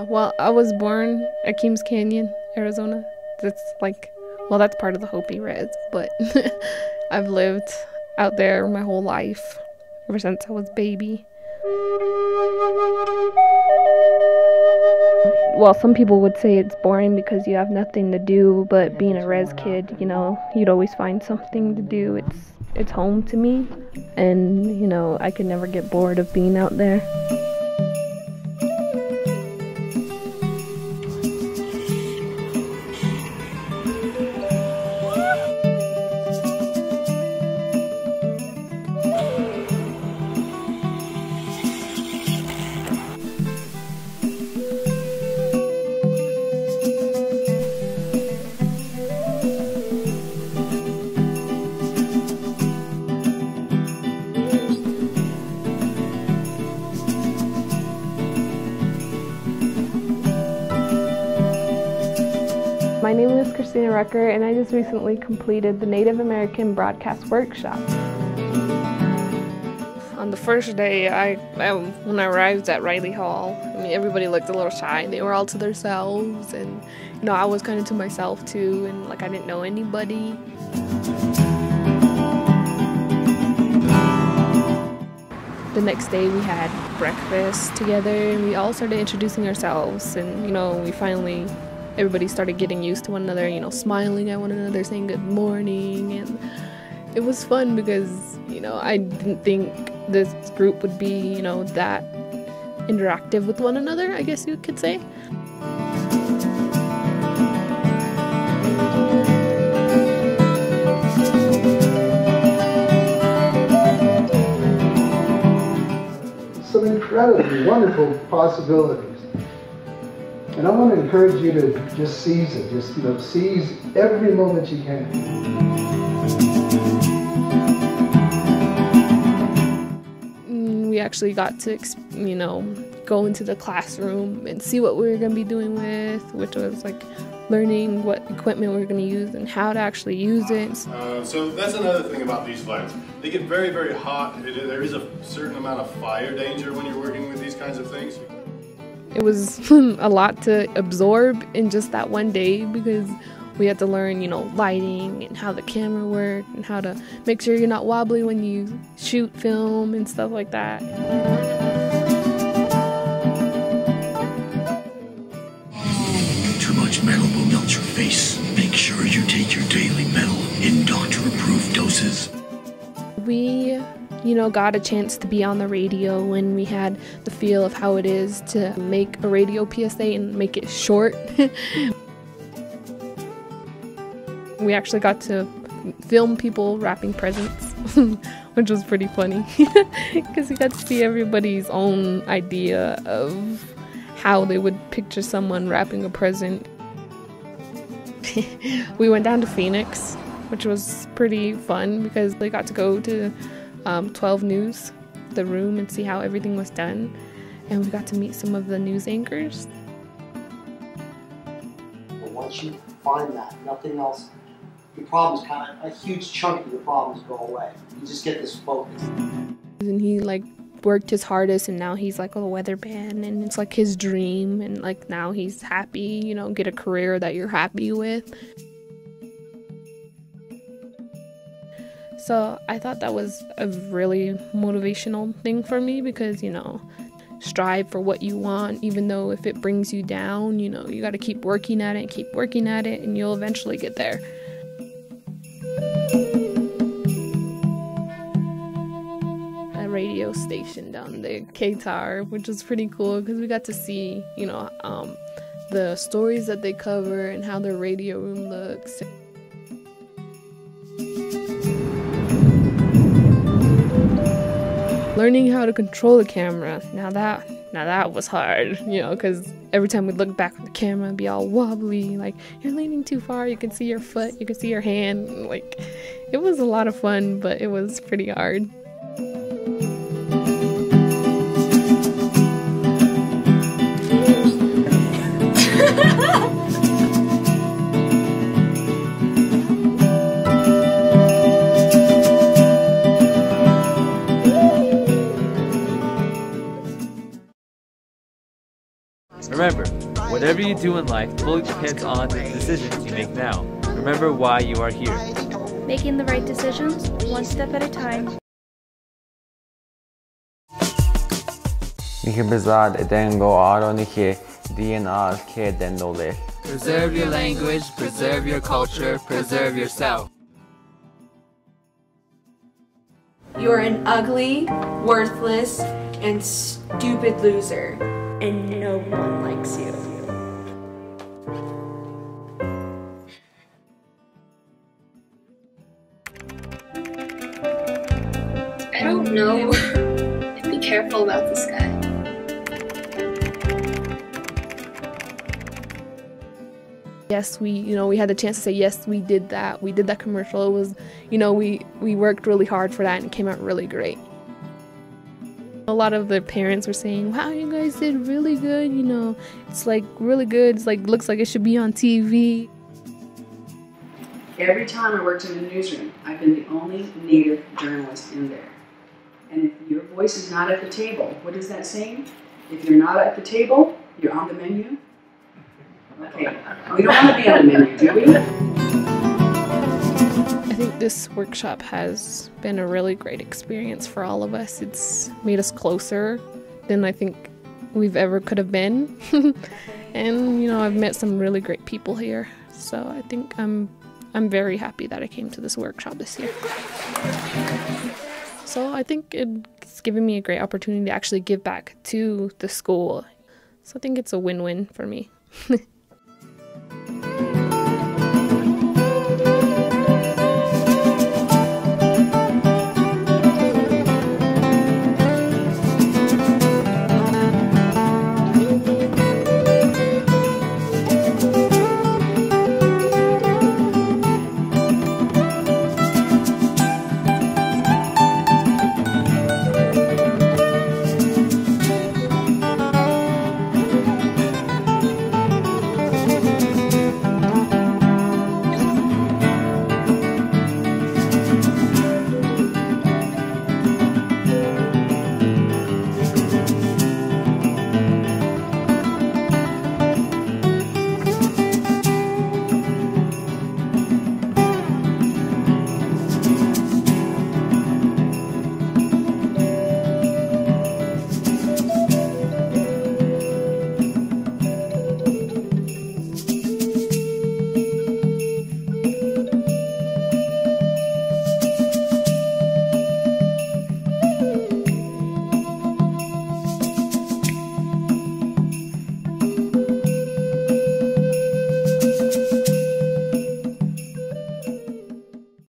Well, I was born at Keams Canyon, Arizona. That's like, well, that's part of the Hopi Res, but I've lived out there my whole life, ever since I was a baby. Well, some people would say it's boring because you have nothing to do, but being a res kid, you know, you'd always find something to do. It's home to me, and, you know, I could never get bored of being out there. My name is Christina Rucker, and I just recently completed the Native American Broadcast Workshop. On the first day, when I arrived at Riley Hall, I mean, everybody looked a little shy. They were all to themselves, and, you know, I was kind of to myself too, and like I didn't know anybody. The next day we had breakfast together, and we all started introducing ourselves, and, you know, everybody started getting used to one another, you know, smiling at one another, saying good morning, and it was fun because, you know, I didn't think this group would be, you know, that interactive with one another, I guess you could say. Some incredibly wonderful possibilities. And I want to encourage you to just seize it. Just, you know, seize every moment you can. We actually got to, you know, go into the classroom and see what we were going to be doing with, which was like learning what equipment we were going to use and how to actually use it. So that's another thing about these flames. They get very, very hot. There is a certain amount of fire danger when you're working with these kinds of things. It was a lot to absorb in just that one day because we had to learn, you know, lighting and how the camera worked and how to make sure you're not wobbly when you shoot film and stuff like that. Too much metal will melt your face. Make sure you take your daily metal in doctor-approved doses. We, you know, got a chance to be on the radio when we had the feel of how it is to make a radio PSA and make it short. We actually got to film people wrapping presents, which was pretty funny because we got to see everybody's own idea of how they would picture someone wrapping a present. We went down to Phoenix, which was pretty fun because they got to go to 12 News, the room, and see how everything was done, and we got to meet some of the news anchors. But once you find that, nothing else, your problems kind of, a huge chunk of your problems go away. You just get this focus. And he like worked his hardest, and now he's like a weatherman, and it's like his dream, and like now he's happy, you know, get a career that you're happy with. So I thought that was a really motivational thing for me because, you know, strive for what you want, even though if it brings you down, you know, you got to keep working at it, and you'll eventually get there. A radio station down there, KTAR, which was pretty cool because we got to see, you know, the stories that they cover and how their radio room looks. Learning how to control the camera, now that was hard, you know, because every time we look back at the camera, it'd be all wobbly, like, you're leaning too far, you can see your foot, you can see your hand, like, it was a lot of fun, but it was pretty hard. Remember, whatever you do in life fully depends on the decisions you make now. Remember why you are here. Making the right decisions, one step at a time. Preserve your language, preserve your culture, preserve yourself. You're an ugly, worthless, and stupid loser. And no one likes you. I don't know. Be careful about this guy. Yes, we had the chance to say, yes, we did that. We did that commercial. It was, we worked really hard for that and it came out really great. A lot of the parents were saying, wow, you guys did really good, it's like really good. It's like, looks like it should be on TV. Every time I worked in the newsroom, I've been the only Native journalist in there. And if your voice is not at the table, what is that saying? If you're not at the table, you're on the menu? Okay, we don't want to be on the menu, do we? I think this workshop has been a really great experience for all of us. It's made us closer than I think we've ever could have been. And, I've met some really great people here. So I think I'm very happy that I came to this workshop this year. So I think it's given me a great opportunity to actually give back to the school. So I think it's a win-win for me.